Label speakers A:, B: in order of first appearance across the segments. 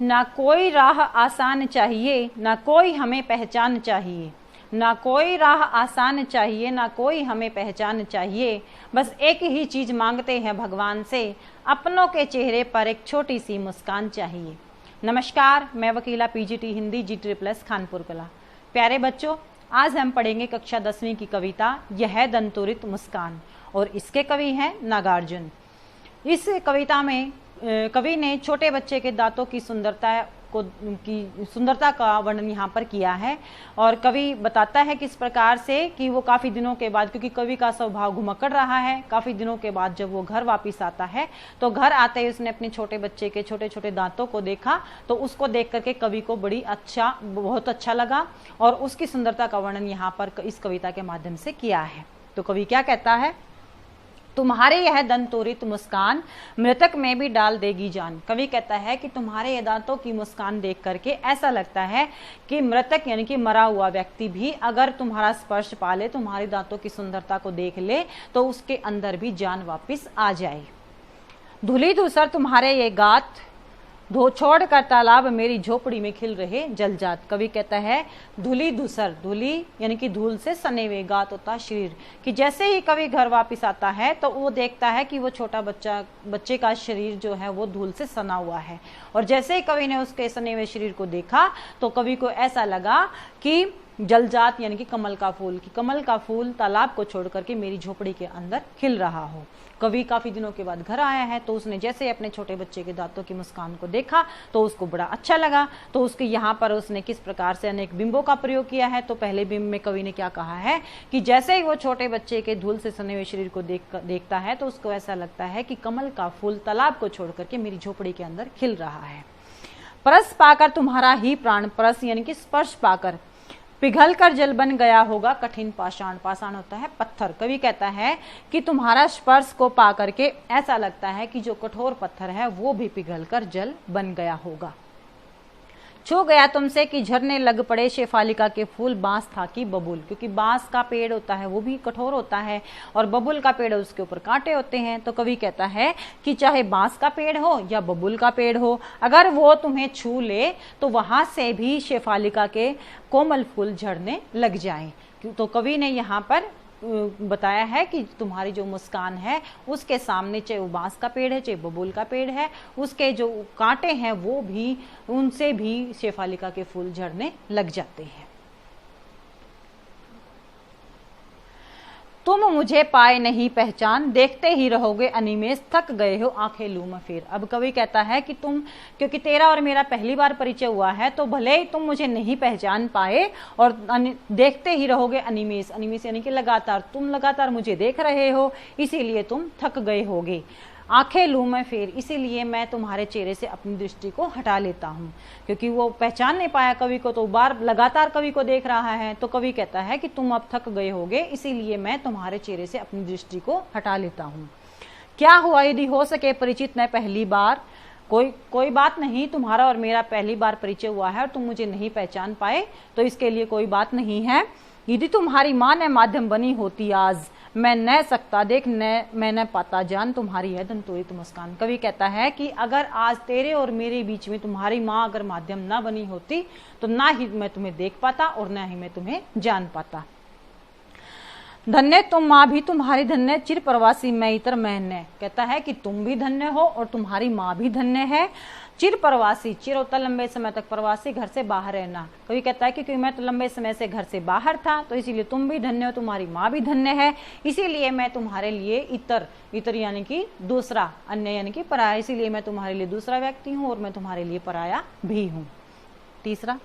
A: ना कोई राह आसान चाहिए, ना कोई हमें पहचान चाहिए। ना कोई राह आसान चाहिए, ना कोई हमें पहचान चाहिए। बस एक ही चीज मांगते हैं भगवान से, अपनों के चेहरे पर एक छोटी सी मुस्कान चाहिए। नमस्कार, मैं वकीला पीजीटी हिंदी जी++ खानपुर कला। प्यारे बच्चों, आज हम पढ़ेंगे कक्षा 10वीं की कविता यह दंतुरित मुस्कान, और इसके कवि हैं नागार्जुन। इस कविता में कवि ने छोटे बच्चे के दांतों की सुंदरता का वर्णन यहाँ पर किया है। और कवि बताता है किस प्रकार से कि वो काफ़ी दिनों के बाद, क्योंकि कवि का स्वभाव घुमक्कड़ रहा है, काफ़ी दिनों के बाद जब वो घर वापस आता है तो घर आते ही उसने अपने छोटे बच्चे के छोटे छोटे दांतों को देखा। तो उसको देख करके कवि को बहुत अच्छा लगा, और उसकी सुंदरता का वर्णन यहाँ पर इस कविता के माध्यम से किया है। तो कवि क्या कहता है? तुम्हारे यह दंतोरित मुस्कान मृतक में भी डाल देगी जान। कवि कहता है कि तुम्हारे ये दांतों की मुस्कान देख करके ऐसा लगता है कि मृतक यानी कि मरा हुआ व्यक्ति भी अगर तुम्हारा स्पर्श पा ले, तुम्हारी दांतों की सुंदरता को देख ले, तो उसके अंदर भी जान वापस आ जाए। धुली धूसर तुम्हारे ये गात, धो छोड़ कर तालाब मेरी झोपड़ी में खिल रहे जलजात। कवि कहता है धुली धूसर, धुली यानी कि धूल से सने हुए, गात होता शरीर, कि जैसे ही कवि घर वापस आता है तो वो देखता है कि वो छोटा बच्चे का शरीर जो है वो धूल से सना हुआ है। और जैसे ही कवि ने उसके सने हुए शरीर को देखा तो कवि को ऐसा लगा कि जलजात यानी कि कमल का फूल तालाब को छोड़ करके मेरी झोपड़ी के अंदर खिल रहा हो। कवि काफी दिनों के बाद घर आया है, तो उसने जैसे अपने छोटे बच्चे के दांतों की मुस्कान को देखा तो उसको बड़ा अच्छा लगा। तो उसके यहाँ पर उसने किस प्रकार से अनेक बिंबों का प्रयोग किया है। तो पहले बिंब में कवि ने क्या कहा है कि जैसे ही वो छोटे बच्चे के धूल से सने हुए शरीर को देखता है तो उसको ऐसा लगता है कि कमल का फूल तालाब को छोड़ करके मेरी झोपड़ी के अंदर खिल रहा है। परस पाकर तुम्हारा ही प्राण, परस यानी कि स्पर्श पाकर, पिघल कर जल बन गया होगा कठिन पाषाण। पाषाण होता है पत्थर। कवि कहता है कि तुम्हारा स्पर्श को पा करके ऐसा लगता है कि जो कठोर पत्थर है वो भी पिघल कर जल बन गया होगा। छू गया तुमसे कि झरने लग पड़े शेफालिका के फूल, बांस था कि बबूल, क्योंकि बांस का पेड़ होता है वो भी कठोर होता है और बबूल का पेड़ उसके ऊपर कांटे होते हैं। तो कवि कहता है कि चाहे बांस का पेड़ हो या बबूल का पेड़ हो, अगर वो तुम्हें छू ले तो वहां से भी शेफालिका के कोमल फूल झड़ने लग जाएं। तो कवि ने यहाँ पर बताया है कि तुम्हारी जो मुस्कान है उसके सामने, चाहे वो बांस का पेड़ है चाहे बबूल का पेड़ है, उसके जो कांटे हैं वो भी, उनसे भी शेफालिका के फूल झड़ने लग जाते हैं। तुम मुझे पाए नहीं पहचान, देखते ही रहोगे अनिमेष, थक गए हो आंखें लूम फेर। अब कवि कहता है कि क्योंकि तेरा और मेरा पहली बार परिचय हुआ है तो भले ही तुम मुझे नहीं पहचान पाए और देखते ही रहोगे अनिमेष, अनिमेष यानी कि लगातार, तुम लगातार मुझे देख रहे हो, इसीलिए तुम थक गए होगे। आंखें लूं मैं फेर, इसीलिए मैं तुम्हारे चेहरे से अपनी दृष्टि को हटा लेता हूँ। क्योंकि वो पहचान नहीं पाया कवि को, तो लगातार कवि को देख रहा है। तो कवि कहता है कि तुम अब थक गए होगे, इसीलिए मैं तुम्हारे चेहरे से अपनी दृष्टि को हटा लेता हूँ। क्या हुआ यदि हो सके परिचित न पहली बार, कोई बात नहीं, तुम्हारा और मेरा पहली बार परिचय हुआ है और तुम मुझे नहीं पहचान पाए तो इसके लिए कोई बात नहीं है। यदि तुम्हारी माँ ने माध्यम बनी होती आज, मैं न सकता देख मैं न पाता जान तुम्हारी है दंतोरित मुस्कान। कवि कहता है कि अगर आज तेरे और मेरे बीच में तुम्हारी माँ अगर माध्यम ना बनी होती तो ना ही मैं तुम्हें देख पाता और ना ही मैं तुम्हें जान पाता। धन्य तुम माँ भी तुम्हारी धन्य, चिर प्रवासी मैं इतर मैंने। कहता है कि तुम भी धन्य हो और तुम्हारी माँ भी धन्य है। चिर प्रवासी, चिर होता लंबे समय तक, प्रवासी घर से बाहर रहना। कवि कहता है कि क्योंकि मैं तो लंबे समय से घर से बाहर था तो इसीलिए तुम भी धन्य हो, तुम्हारी माँ भी धन्य है, इसीलिए मैं तुम्हारे लिए इतर यानी कि दूसरा, अन्य यानी कि पराया, इसीलिए मैं तुम्हारे लिए दूसरा व्यक्ति हूँ और मैं तुम्हारे लिए पराया भी हूँ। तीसरा,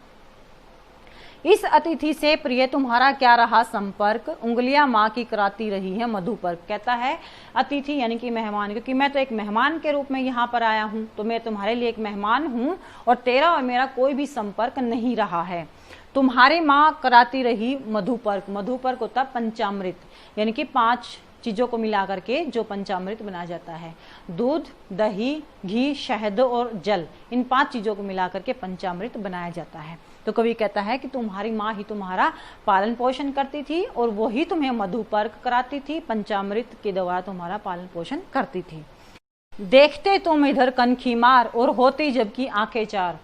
A: इस अतिथि से प्रिय तुम्हारा क्या रहा संपर्क, उंगलियां माँ की कराती रही है मधु पर। कहता है अतिथि यानी कि मेहमान, क्योंकि मैं तो एक मेहमान के रूप में यहाँ पर आया हूँ, तो मैं तुम्हारे लिए एक मेहमान हूँ और तेरा और मेरा कोई भी संपर्क नहीं रहा है। तुम्हारी माँ कराती रही मधुपर्क, मधुपर्क होता पंचामृत, यानी कि 5 चीजों को मिला करके जो पंचामृत बनाया जाता है। दूध, दही, घी, शहद और जल, इन 5 चीजों को मिला करके पंचामृत बनाया जाता है। तो कवि कहता है कि तुम्हारी माँ ही तुम्हारा पालन पोषण करती थी और वो ही तुम्हें मधुपर्क कराती थी, पंचामृत के द्वारा तुम्हारा पालन पोषण करती थी। देखते तुम इधर कनखी मार और होती जबकि आंखें चार।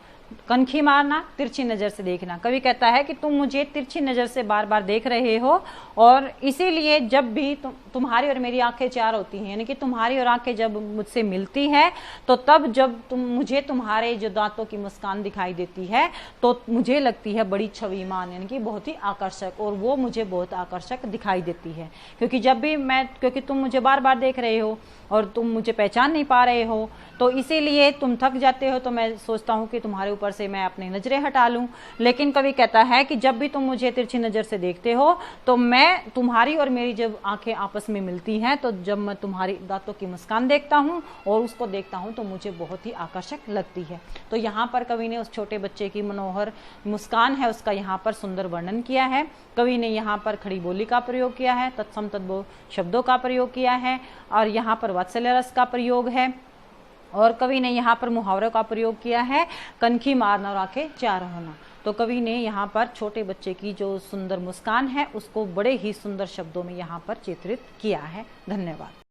A: कनखी मारना, तिरछी नजर से देखना। कवि कहता है कि तुम मुझे तिरछी नजर से बार बार देख रहे हो, और इसीलिए जब भी तुम्हारी और मेरी आंखें चार होती हैं, यानी कि तुम्हारी और आंखें जब मुझसे मिलती है, तो तब जब मुझे तुम्हारे जो दांतों की मुस्कान दिखाई देती है तो मुझे लगती है बड़ी छविमान, यानी कि बहुत ही आकर्षक, और वो मुझे बहुत आकर्षक दिखाई देती है। क्योंकि तुम मुझे बार बार देख रहे हो और तुम मुझे पहचान नहीं पा रहे हो, तो इसीलिए तुम थक जाते हो, तो मैं सोचता हूँ कि तुम्हारे ऊपर से मैं अपनी नजरें हटा लूं। लेकिन कवि कहता है कि जब भी तुम मुझे तिरछी नजर से देखते हो, तो मैं तुम्हारी और मेरी जब आंखें आपस में मिलती हैं, तो जब मैं तुम्हारी दांतों की मुस्कान देखता हूँ और उसको देखता हूँ तो मुझे बहुत ही आकर्षक लगती है। तो यहाँ पर कवि ने उस छोटे बच्चे की मनोहर मुस्कान है उसका यहाँ पर सुंदर वर्णन किया है। कवि ने यहाँ पर खड़ी बोली का प्रयोग किया है, तत्सम तद्भव शब्दों का प्रयोग किया है, और यहाँ पर वात्सल्य रस का प्रयोग है, और कवि ने यहाँ पर मुहावरों का प्रयोग किया है, कनखी मारना और आंखें चार होना। तो कवि ने यहाँ पर छोटे बच्चे की जो सुंदर मुस्कान है उसको बड़े ही सुंदर शब्दों में यहाँ पर चित्रित किया है। धन्यवाद।